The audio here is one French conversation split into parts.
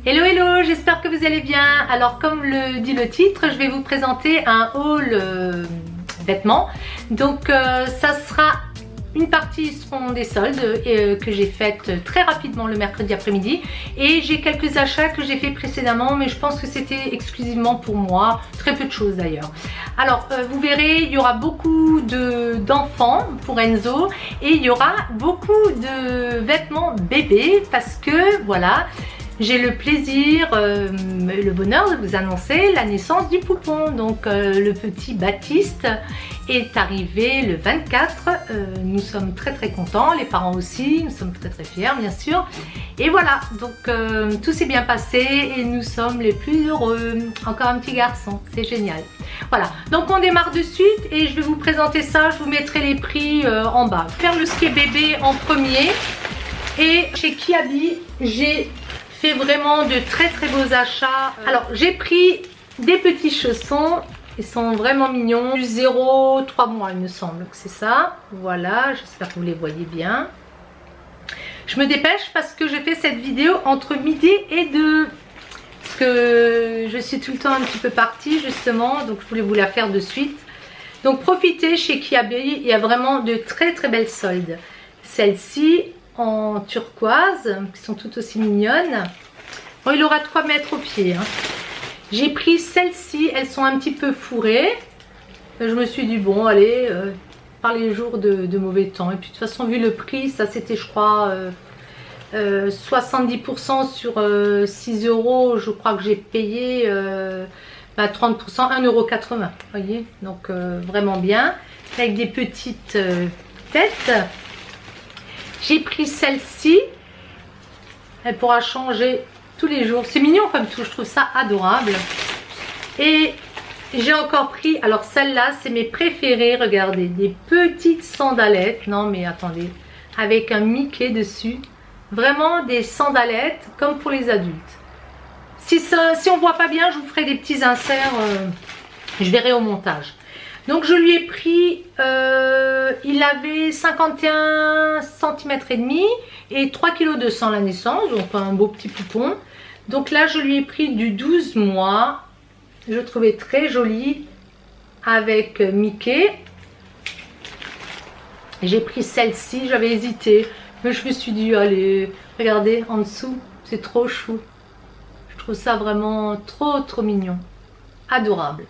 Hello hello, j'espère que vous allez bien. Alors comme le dit le titre, je vais vous présenter un haul vêtements. Donc ça sera une partie seront des soldes que j'ai faites très rapidement le mercredi après-midi, et j'ai quelques achats que j'ai fait précédemment, mais je pense que c'était exclusivement pour moi, très peu de choses d'ailleurs. Alors vous verrez, il y aura beaucoup d'enfants pour Enzo, et il y aura beaucoup de vêtements bébés parce que voilà, j'ai le plaisir, le bonheur de vous annoncer la naissance du poupon. Donc le petit Baptiste est arrivé le 24. Nous sommes très très contents, les parents aussi, nous sommes très très fiers bien sûr. Et voilà, donc tout s'est bien passé et nous sommes les plus heureux. Encore un petit garçon, c'est génial. Voilà, donc on démarre de suite et je vais vous présenter ça, je vous mettrai les prix en bas. Faire le ski bébé en premier. Et chez Kiabi, j'ai fait vraiment de très très beaux achats. Alors j'ai pris des petits chaussons, ils sont vraiment mignons, du 0-3 mois il me semble que c'est ça. Voilà, j'espère que vous les voyez bien. Je me dépêche parce que j'ai fait cette vidéo entre midi et 2, parce que je suis tout le temps un petit peu partie justement, donc je voulais vous la faire de suite. Donc profitez, chez Kiabi il y a vraiment de très très belles soldes. Celle-ci en turquoise, qui sont toutes aussi mignonnes. Bon, il aura de quoi mettre au pied. Hein. J'ai pris celles-ci, elles sont un petit peu fourrées. Je me suis dit, bon, allez, par les jours de mauvais temps. Et puis de toute façon, vu le prix, ça c'était, je crois, 70% sur 6 €. Je crois que j'ai payé 30%, 1,80 €. Vous voyez, donc vraiment bien. Avec des petites têtes. J'ai pris celle-ci, elle pourra changer tous les jours, c'est mignon comme tout, je trouve ça adorable. Et j'ai encore pris, alors celle-là c'est mes préférées, regardez, des petites sandalettes, non mais attendez, avec un Mickey dessus, vraiment des sandalettes comme pour les adultes. Si on voit pas bien, je vous ferai des petits inserts, je verrai au montage. Donc je lui ai pris, il avait 51 cm et demi et 3,2 kg à la naissance, donc un beau petit poupon. Donc là je lui ai pris du 12 mois, je trouvais très joli avec Mickey. J'ai pris celle-ci, j'avais hésité, mais je me suis dit allez, regardez en dessous, c'est trop chou. Je trouve ça vraiment trop trop mignon, adorable.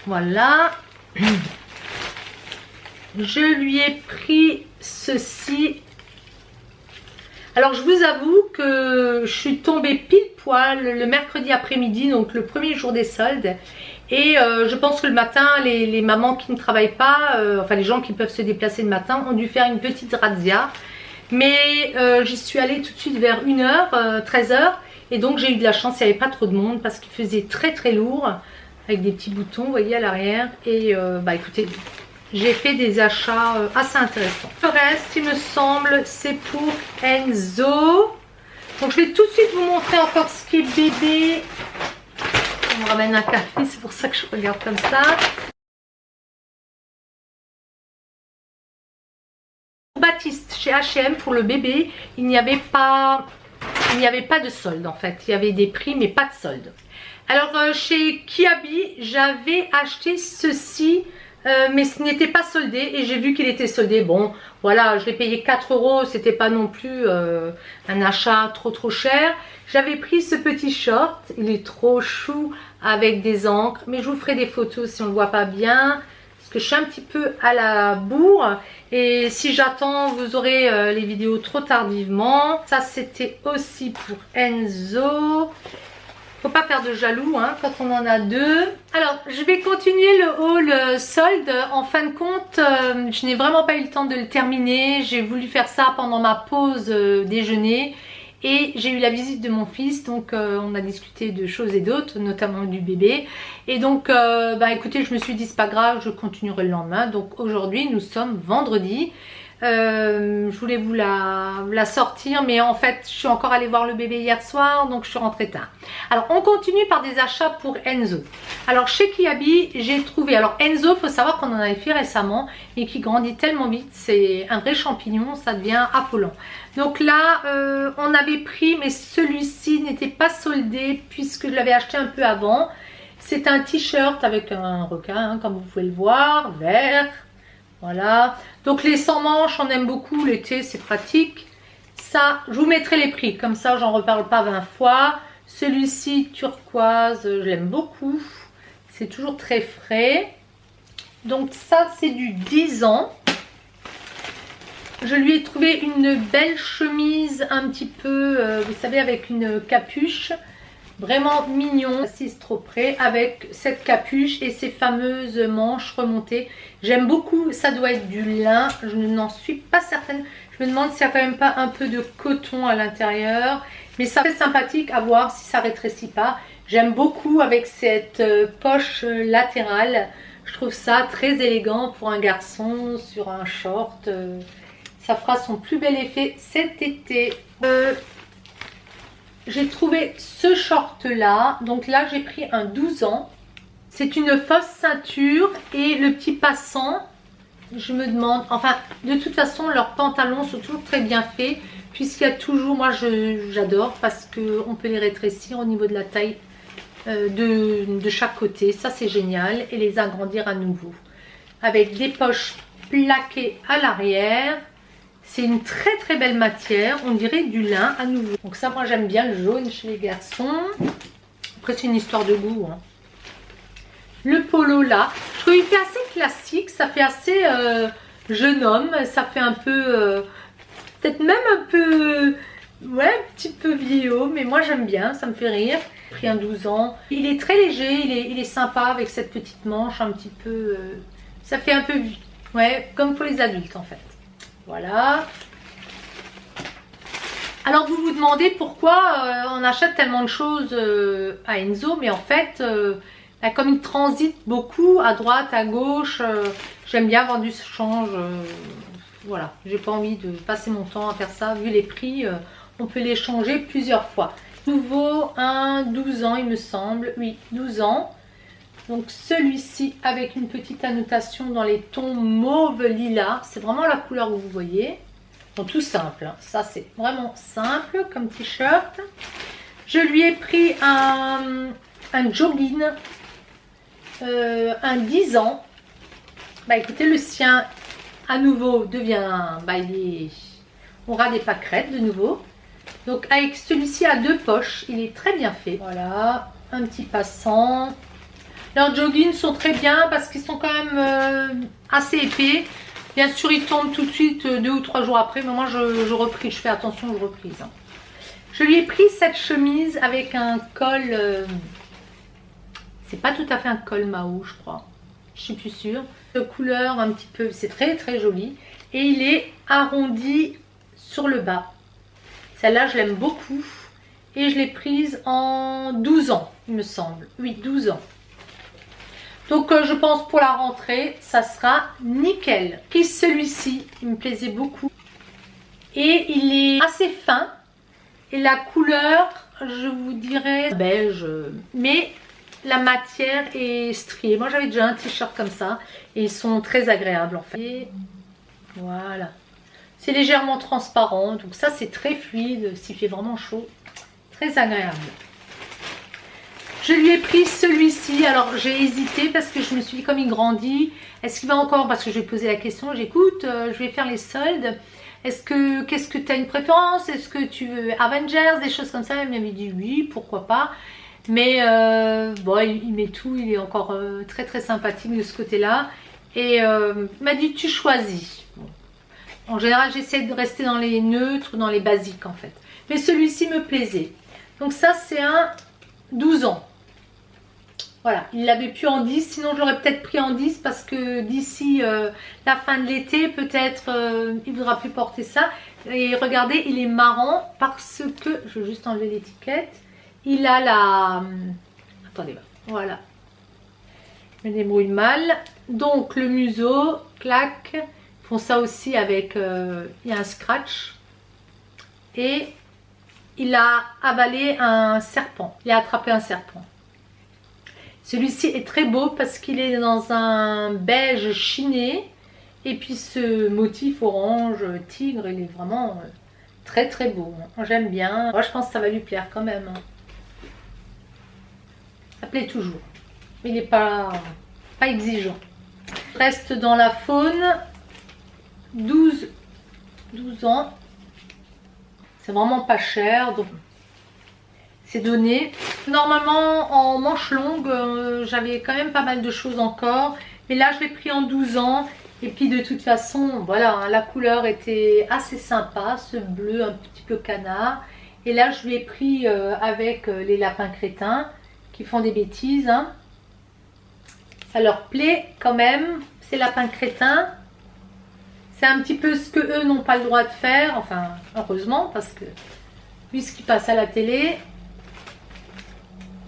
Voilà. Je lui ai pris ceci. Alors je vous avoue que je suis tombée pile poil le mercredi après-midi, donc le premier jour des soldes. Et je pense que le matin, les mamans qui ne travaillent pas, enfin les gens qui peuvent se déplacer le matin, ont dû faire une petite razzia. Mais j'y suis allée tout de suite vers 1 h, 13 h. Et donc j'ai eu de la chance, il n'y avait pas trop de monde parce qu'il faisait très très lourd. Avec des petits boutons, vous voyez, à l'arrière. Et bah écoutez, j'ai fait des achats assez intéressants. Le reste, il me semble, c'est pour Enzo. Donc je vais tout de suite vous montrer encore ce qui est bébé. On me ramène un café, c'est pour ça que je regarde comme ça. Baptiste, chez H&M, pour le bébé, il n'y avait pas de solde en fait. Il y avait des prix mais pas de solde. Alors chez Kiabi, j'avais acheté ceci, mais ce n'était pas soldé et j'ai vu qu'il était soldé. Bon, voilà, je l'ai payé 4 €, c'était pas non plus un achat trop cher. J'avais pris ce petit short, il est trop chou avec des encres, mais je vous ferai des photos si on ne le voit pas bien, parce que je suis un petit peu à la bourre. Et si j'attends, vous aurez les vidéos trop tardivement. Ça, c'était aussi pour Enzo. Faut pas faire de jaloux hein, quand on en a deux. Alors je vais continuer le haul solde. En fin de compte, je n'ai vraiment pas eu le temps de le terminer. J'ai voulu faire ça pendant ma pause déjeuner. Et j'ai eu la visite de mon fils, donc on a discuté de choses et d'autres, notamment du bébé. Et donc, bah écoutez, je me suis dit c'est pas grave, je continuerai le lendemain. Donc aujourd'hui, nous sommes vendredi. Je voulais vous la sortir, mais en fait je suis encore allée voir le bébé hier soir, donc je suis rentrée tard. Alors on continue par des achats pour Enzo. Alors chez Kiabi j'ai trouvé, alors Enzo, faut savoir qu'on en avait fait récemment et qui grandit tellement vite, c'est un vrai champignon, ça devient affolant. Donc là on avait pris, mais celui-ci n'était pas soldé puisque je l'avais acheté un peu avant. C'est un t-shirt avec un requin, hein, comme vous pouvez le voir, vert. Voilà, donc les sans manches on aime beaucoup, l'été c'est pratique. Ça, je vous mettrai les prix, comme ça j'en reparle pas 20 fois. Celui-ci turquoise, je l'aime beaucoup, c'est toujours très frais. Donc ça c'est du 10 ans. Je lui ai trouvé une belle chemise un petit peu, vous savez, avec une capuche. Vraiment mignon, 6 trop près, avec cette capuche et ces fameuses manches remontées. J'aime beaucoup, ça doit être du lin, je n'en suis pas certaine. Je me demande s'il n'y a quand même pas un peu de coton à l'intérieur. Mais ça fait sympathique à voir si ça rétrécit pas. J'aime beaucoup avec cette poche latérale. Je trouve ça très élégant pour un garçon sur un short. Ça fera son plus bel effet cet été. J'ai trouvé ce short là, donc là j'ai pris un 12 ans. C'est une fausse ceinture et le petit passant, je me demande, enfin de toute façon leurs pantalons sont toujours très bien faits puisqu'il y a toujours, moi j'adore parce qu'on peut les rétrécir au niveau de la taille de chaque côté, ça c'est génial, et les agrandir à nouveau. Avec des poches plaquées à l'arrière. C'est une très très belle matière, on dirait du lin à nouveau. Donc ça, moi j'aime bien le jaune chez les garçons. Après c'est une histoire de goût. Hein. Le polo là, je trouve qu'il fait assez classique, ça fait assez jeune homme. Ça fait un peu, peut-être même un peu, ouais, un petit peu vieillot. Mais moi j'aime bien, ça me fait rire. J'ai pris un 12 ans. Il est très léger, il est sympa avec cette petite manche un petit peu. Ça fait un peu, ouais, comme pour les adultes en fait. Voilà. Alors vous vous demandez pourquoi on achète tellement de choses à Enzo, mais en fait, comme il transite beaucoup à droite, à gauche, j'aime bien avoir du change. Voilà, j'ai pas envie de passer mon temps à faire ça. Vu les prix, on peut les changer plusieurs fois. Nouveau, un 12 ans il me semble, oui 12 ans. Donc celui-ci avec une petite annotation dans les tons mauve lilas. C'est vraiment la couleur que vous voyez. Donc tout simple. Hein. Ça c'est vraiment simple comme t-shirt. Je lui ai pris un jogging. Un 10 ans. Bah écoutez, le sien à nouveau devient... Bah, on aura des pâquerettes de nouveau. Donc avec celui-ci à 2 poches. Il est très bien fait. Voilà. Un petit passant. Leurs joggings sont très bien parce qu'ils sont quand même assez épais. Bien sûr, ils tombent tout de suite 2 ou 3 jours après. Mais moi, je reprise. Je fais attention, je reprise. Hein. Je lui ai pris cette chemise avec un col... c'est pas tout à fait un col Mao, je crois. Je suis plus sûre. De couleur un petit peu... C'est très très joli. Et il est arrondi sur le bas. Celle-là, je l'aime beaucoup. Et je l'ai prise en 12 ans, il me semble. Oui, 12 ans. Donc je pense pour la rentrée, ça sera nickel. Puis celui-ci, il me plaisait beaucoup. Et il est assez fin. Et la couleur, je vous dirais beige. Mais la matière est striée. Moi j'avais déjà un t-shirt comme ça. Et ils sont très agréables en fait. Et voilà. C'est légèrement transparent. Donc ça c'est très fluide s'il fait vraiment chaud. Très agréable. Je lui ai pris celui-ci, alors j'ai hésité parce que je me suis dit comme il grandit, est-ce qu'il va encore, parce que je lui ai posé la question, j'écoute, je vais faire les soldes, qu'est-ce que tu as une préférence, est-ce que tu veux Avengers, des choses comme ça, il m'avait dit oui, pourquoi pas, mais bon, il met tout, il est encore très très sympathique de ce côté-là, et il m'a dit tu choisis. Bon. En général j'essaie de rester dans les neutres, dans les basiques en fait, mais celui-ci me plaisait, donc ça c'est un 12 ans. Voilà, il l'avait plus en 10, sinon je l'aurais peut-être pris en 10 parce que d'ici la fin de l'été, peut-être il ne voudra plus porter ça. Et regardez, il est marrant parce que, je vais juste enlever l'étiquette, il a la... Attendez, voilà. Je me débrouille mal. Donc le museau, clac, font ça aussi avec, il y a un scratch. Et il a avalé un serpent, il a attrapé un serpent. Celui-ci est très beau parce qu'il est dans un beige chiné. Et puis ce motif orange tigre, il est vraiment très très beau. J'aime bien. Moi je pense que ça va lui plaire quand même. Ça plaît toujours. Mais il n'est pas exigeant. Reste dans la faune. 12 ans. C'est vraiment pas cher. Donc c'est donné. Normalement en manche longue, j'avais quand même pas mal de choses encore. Mais là je l'ai pris en 12 ans. Et puis de toute façon, voilà, la couleur était assez sympa, ce bleu un petit peu canard. Et là, je lui ai pris avec les lapins crétins qui font des bêtises. Hein. Ça leur plaît quand même, ces lapins crétins. C'est un petit peu ce que eux n'ont pas le droit de faire. Enfin, heureusement, parce que vu ce qui passe à la télé,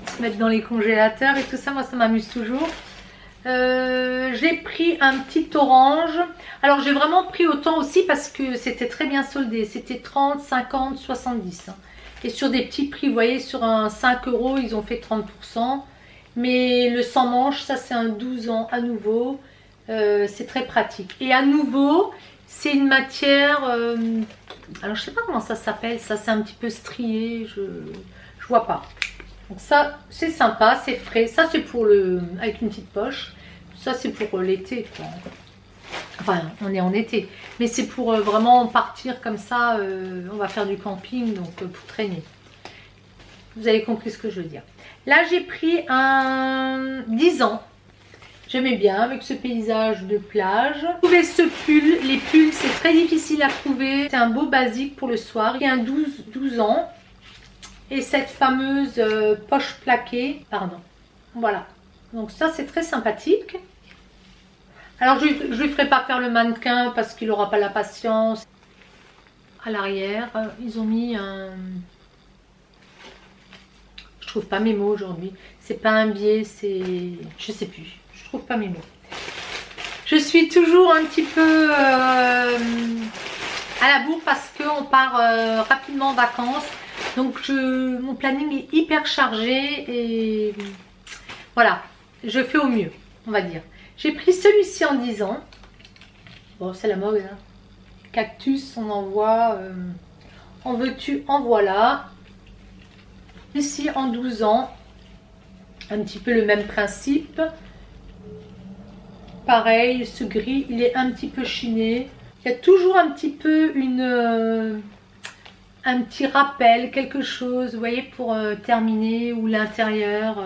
se mettre dans les congélateurs et tout ça, moi ça m'amuse toujours. J'ai pris un petit orange. Alors j'ai vraiment pris autant aussi parce que c'était très bien soldé. C'était 30, 50, 70. Hein. Et sur des petits prix, vous voyez, sur un 5 €, ils ont fait 30%. Mais le sans manche, ça c'est un 12 ans à nouveau. C'est très pratique. Et à nouveau, c'est une matière... alors je sais pas comment ça s'appelle. Ça c'est un petit peu strié. Je vois pas. Donc ça c'est sympa, c'est frais. Ça c'est pour le... avec une petite poche. Ça c'est pour l'été. Enfin on est en été. Mais c'est pour vraiment partir comme ça. On va faire du camping. Donc pour traîner. Vous avez compris ce que je veux dire. Là j'ai pris un 10 ans. J'aimais bien avec ce paysage de plage. J'ai trouvé ce pull. Les pulls c'est très difficile à trouver. C'est un beau basique pour le soir. Il y a un 12 ans. Et cette fameuse poche plaquée, pardon, voilà. Donc ça c'est très sympathique. Alors je ne lui ferai pas faire le mannequin parce qu'il n'aura pas la patience. À l'arrière, ils ont mis un... Je trouve pas mes mots aujourd'hui. C'est pas un biais, c'est... Je sais plus, je trouve pas mes mots. Je suis toujours un petit peu à la bourre parce qu'on part rapidement en vacances. Donc mon planning est hyper chargé et voilà, je fais au mieux, on va dire. J'ai pris celui-ci en 10 ans. Bon, c'est la mode, hein. Cactus, on en voit. En veux-tu, en voilà. Ici en 12 ans. Un petit peu le même principe. Pareil, ce gris, il est un petit peu chiné. Il y a toujours un petit peu un petit rappel, quelque chose, vous voyez, pour terminer, ou l'intérieur,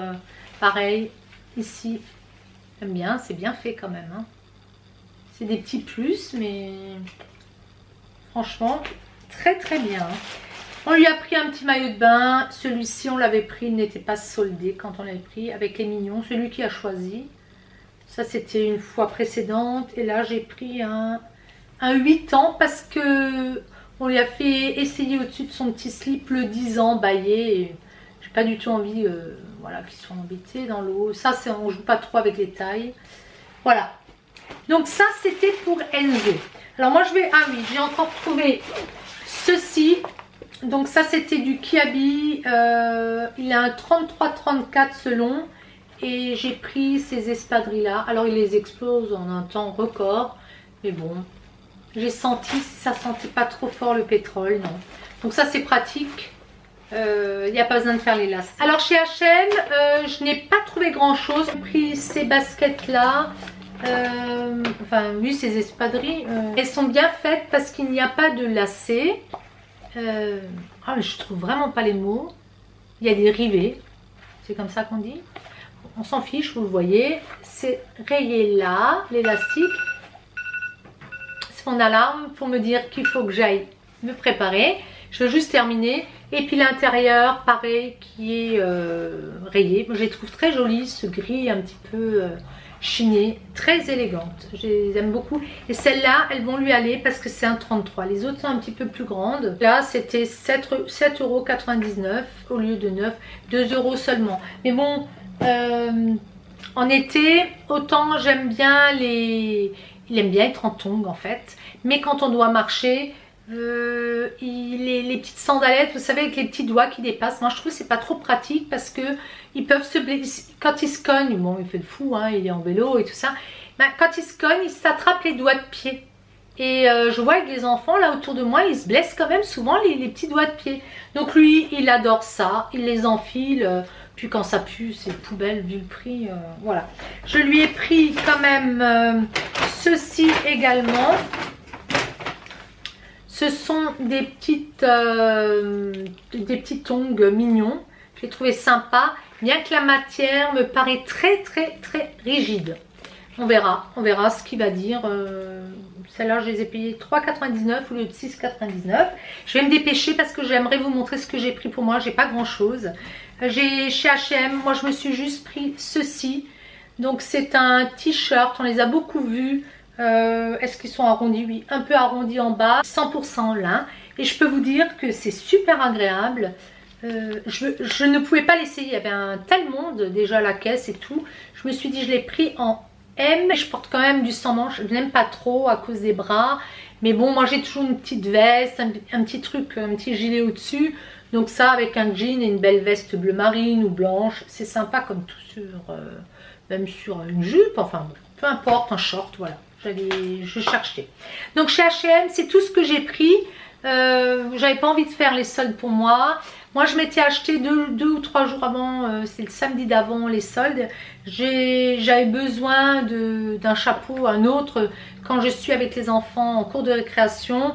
pareil, ici, j'aime bien, c'est bien fait quand même, hein. C'est des petits plus, mais franchement, très très bien. Hein. On lui a pris un petit maillot de bain, celui-ci on l'avait pris, il n'était pas soldé quand on l'avait pris, avec les mignons, celui qui a choisi. Ça c'était une fois précédente, et là j'ai pris un 8 ans, parce que... On lui a fait essayer au-dessus de son petit slip le 10 ans baillé. J'ai pas du tout envie voilà, qu'ils soient embêtés dans l'eau. Ça, on joue pas trop avec les tailles. Voilà. Donc ça, c'était pour Enzo. Alors moi, je vais... Ah oui, j'ai encore trouvé ceci. Donc ça, c'était du Kiabi. Il a un 33-34 selon. Et j'ai pris ces espadrilles-là. Alors, il les explose en un temps record. Mais bon... J'ai senti, ça sentait pas trop fort le pétrole, non. Donc ça c'est pratique. Il n'y a pas besoin de faire les lasses. Alors chez H&M, je n'ai pas trouvé grand chose. J'ai pris ces baskets là. Enfin oui, ces espadrilles. Elles sont bien faites parce qu'il n'y a pas de lacets. Je trouve vraiment pas les mots. Il y a des rivets. C'est comme ça qu'on dit. On s'en fiche, vous le voyez. C'est rayé là, l'élastique. Mon alarme pour me dire qu'il faut que j'aille me préparer. Je veux juste terminer. Et puis l'intérieur, pareil, qui est rayé. Je les trouve très jolis, ce gris un petit peu chiné, très élégante. Je les aime beaucoup. Et celles-là, elles vont lui aller parce que c'est un 33. Les autres sont un petit peu plus grandes. Là, c'était 7,99 € au lieu de 9, 2 € seulement. Mais bon, en été, autant j'aime bien les il aime bien être en tongs en fait, mais quand on doit marcher, les petites sandalettes, vous savez, avec les petits doigts qui dépassent, moi je trouve que c'est pas trop pratique parce que ils peuvent se blesser, quand ils se cognent, bon il fait le fou, hein, il est en vélo et tout ça, ben, quand ils se cognent, ils s'attrapent les doigts de pied. Et je vois avec les enfants là autour de moi, ils se blessent quand même souvent les petits doigts de pied. Donc lui, il adore ça, il les enfile, puis quand ça pue, c'est poubelle vu le prix, voilà. Je lui ai pris quand même ceci également. Ce sont des petites tongs mignons. Je l'ai trouvé sympa, bien que la matière me paraît très rigide. On verra ce qu'il va dire. Celles-là, je les ai payées 3,99 au lieu de 6,99. Je vais me dépêcher parce que j'aimerais vous montrer ce que j'ai pris pour moi. J'ai pas grand-chose. J'ai chez H&M, moi je me suis juste pris ceci. Donc c'est un t-shirt, on les a beaucoup vus. Est-ce qu'ils sont arrondis? Oui, un peu arrondis en bas, 100% lin. Et je peux vous dire que c'est super agréable. Je ne pouvais pas l'essayer, il y avait un tel monde déjà à la caisse et tout. Je me suis dit je l'ai pris en M. Je porte quand même du sans manche, je n'aime pas trop à cause des bras. Mais bon, moi j'ai toujours une petite veste, un petit truc, un petit gilet au-dessus. Donc ça avec un jean et une belle veste bleu marine ou blanche, c'est sympa comme tout sur, même sur une jupe, enfin bon, peu importe, un short, voilà. Je cherchais. Donc chez H&M, c'est tout ce que j'ai pris. J'avais pas envie de faire les soldes pour moi. Moi je m'étais acheté deux ou trois jours avant, c'est le samedi d'avant les soldes. J'avais besoin d'un chapeau, un autre, quand je suis avec les enfants en cours de récréation,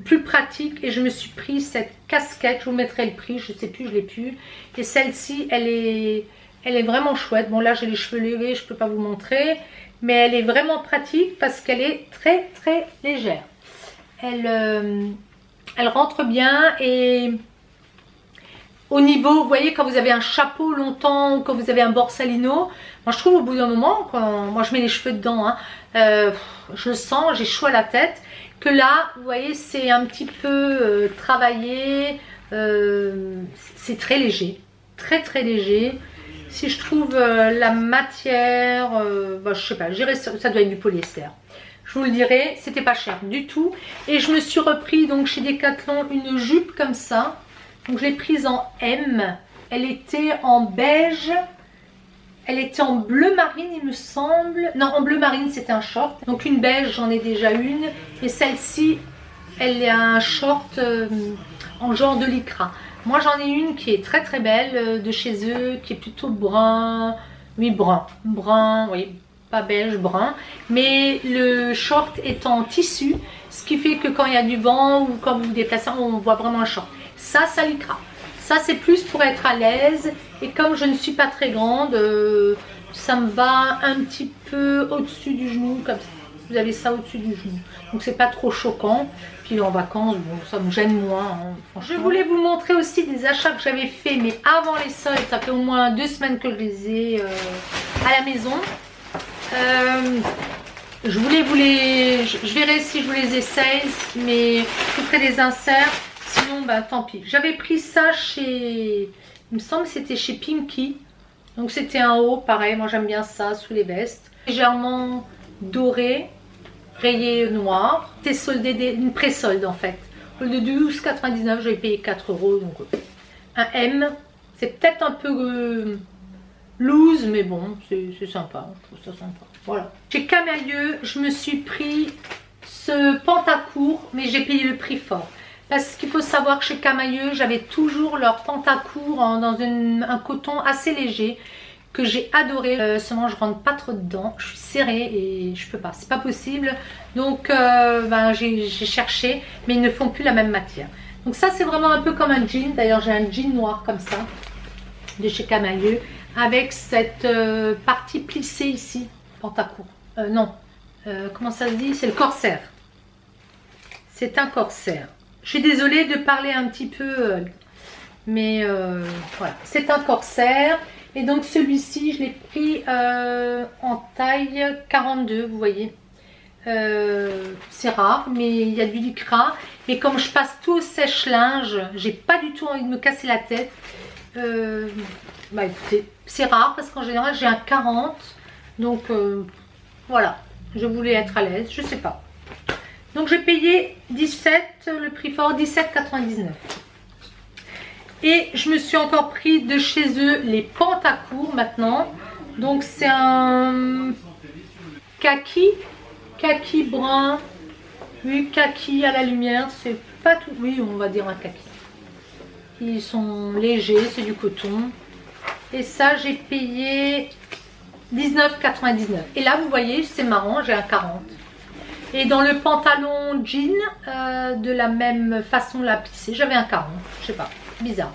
plus pratique, et je me suis pris cette casquette. Je vous mettrai le prix, je sais plus, je l'ai plus. Et celle-ci, elle est vraiment chouette. Bon là j'ai les cheveux levés, je peux pas vous montrer, mais elle est vraiment pratique parce qu'elle est très légère. Elle rentre bien, et au niveau, vous voyez, quand vous avez un chapeau longtemps, quand vous avez un borsalino, moi je trouve au bout d'un moment, quand moi je mets les cheveux dedans, hein, je le sens, j'ai chaud à la tête, que là, vous voyez, c'est un petit peu travaillé, c'est très léger, très léger. Si je trouve la matière, bah, je sais pas, ça doit être du polyester. Je vous le dirai, c'était pas cher du tout. Et je me suis repris donc chez Decathlon une jupe comme ça. Donc je l'ai prise en M. Elle était en beige. Elle était en bleu marine, il me semble. Non, en bleu marine, c'était un short. Donc une beige, j'en ai déjà une. Et celle-ci, elle est un short en genre de lycra. Moi, j'en ai une qui est très belle de chez eux, qui est plutôt brun. Oui, brun, oui. Pas beige, brun, mais le short est en tissu, ce qui fait que quand il y a du vent ou quand vous vous déplacez, on voit vraiment un short. Ça lycra. Ça, c'est plus pour être à l'aise, et comme je ne suis pas très grande, ça me va un petit peu au-dessus du genou, comme ça. Vous avez ça au-dessus du genou, donc c'est pas trop choquant. Puis en vacances, bon, ça me gêne moins, hein, franchement. Je voulais vous montrer aussi des achats que j'avais fait, mais avant les soldes. Ça fait au moins 2 semaines que je les ai à la maison. Je verrai si je vous les essaye, mais je ferai des inserts, sinon bah tant pis. J'avais pris ça chez, il me semble que c'était chez Pinky, donc c'était un haut, pareil, moi j'aime bien ça, sous les vestes, légèrement doré, rayé noir. C'était soldé, une pré-solde en fait, au lieu de 12,99 j'avais payé 4 €, donc un M, c'est peut-être un peu loose, mais bon, c'est sympa, je trouve ça sympa. Voilà. Chez Camaïeu, je me suis pris ce pantacourt, mais j'ai payé le prix fort. Parce qu'il faut savoir que chez Camaïeu, j'avais toujours leur pantacourt dans un coton assez léger, que j'ai adoré. Seulement, je rentre pas trop dedans, je suis serrée et je peux pas, c'est pas possible. Donc, ben, j'ai cherché, mais ils ne font plus la même matière. Donc ça, c'est vraiment un peu comme un jean. D'ailleurs, j'ai un jean noir comme ça, de chez Camaïeu, avec cette partie plissée ici, pantacourt. Non, comment ça se dit? C'est le corsaire. C'est un corsaire. Je suis désolée de parler un petit peu, mais voilà. C'est un corsaire. Et donc celui-ci, je l'ai pris en taille 42, vous voyez. C'est rare, mais il y a du lycra. Mais comme je passe tout au sèche-linge, j'ai pas du tout envie de me casser la tête. Bah écoutez, c'est rare parce qu'en général j'ai un 40, donc voilà, Je voulais être à l'aise, je sais pas. Donc j'ai payé 17, le prix fort, 17,99. Et je me suis encore pris de chez eux les pantacourt maintenant. Donc c'est un kaki brun. Oui, kaki à la lumière, c'est pas tout. Oui, on va dire un kaki. Ils sont légers, c'est du coton. Et ça, j'ai payé 19,99. Et là, vous voyez, c'est marrant, j'ai un 40. Et dans le pantalon jean, de la même façon, la plissée, j'avais un 40. Je sais pas, bizarre.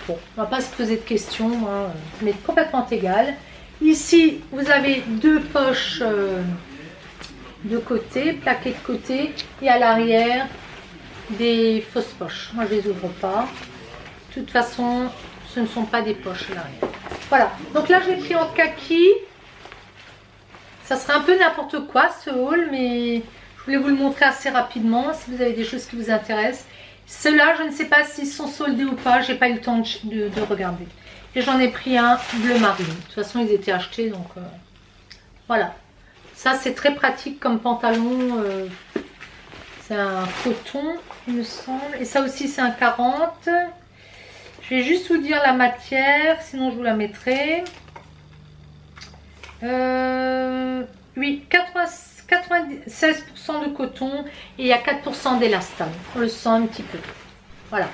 Bon, on va pas se poser de questions, hein, mais complètement égal. Ici, vous avez deux poches de côté, plaquées de côté, et à l'arrière, des fausses poches. Moi, je les ouvre pas. De toute façon, ce ne sont pas des poches à l'arrière. Voilà, donc là, j'ai pris en kaki. Ça serait un peu n'importe quoi ce haul, mais je voulais vous le montrer assez rapidement si vous avez des choses qui vous intéressent. Ceux-là, je ne sais pas s'ils sont soldés ou pas, j'ai pas eu le temps de regarder. Et j'en ai pris un bleu marine. De toute façon, ils étaient achetés, donc voilà. Ça, c'est très pratique comme pantalon. C'est un coton, il me semble. Et ça aussi, c'est un 40. Je vais juste vous dire la matière, sinon je vous la mettrai. Oui, 96% de coton et il y a 4% d'élastane. On le sent un petit peu. Voilà.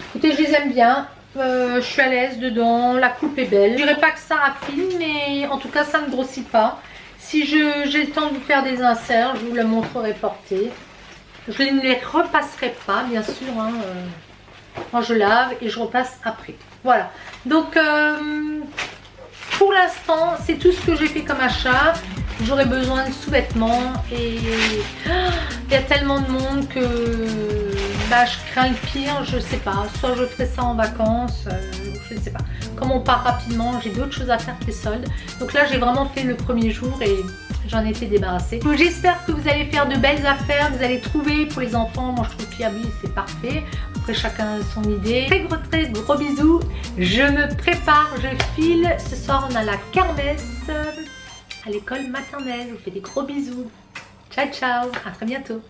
Écoutez, je les aime bien. Je suis à l'aise dedans. La coupe est belle. Je dirais pas que ça affine, mais en tout cas, ça ne grossit pas. Si j'ai le temps de vous faire des inserts, je vous le montrerai porté. Je ne les repasserai pas, bien sûr. Hein, quand je lave et je repasse après. Voilà. Donc, pour l'instant, c'est tout ce que j'ai fait comme achat. J'aurais besoin de sous-vêtements et il y a tellement de monde que je crains le pire, je sais pas. Soit je ferai ça en vacances, je ne sais pas. Comme on part rapidement, j'ai d'autres choses à faire que les soldes. Donc là, j'ai vraiment fait le premier jour et j'en ai été débarrassée. Donc j'espère que vous allez faire de belles affaires, vous allez trouver pour les enfants. Moi, je trouve Piabi, c'est parfait. Après, chacun a son idée. Très gros bisous. Je me prépare, je file. Ce soir, on a la kermesse à l'école maternelle. Je vous fais des gros bisous. Ciao, ciao. À très bientôt.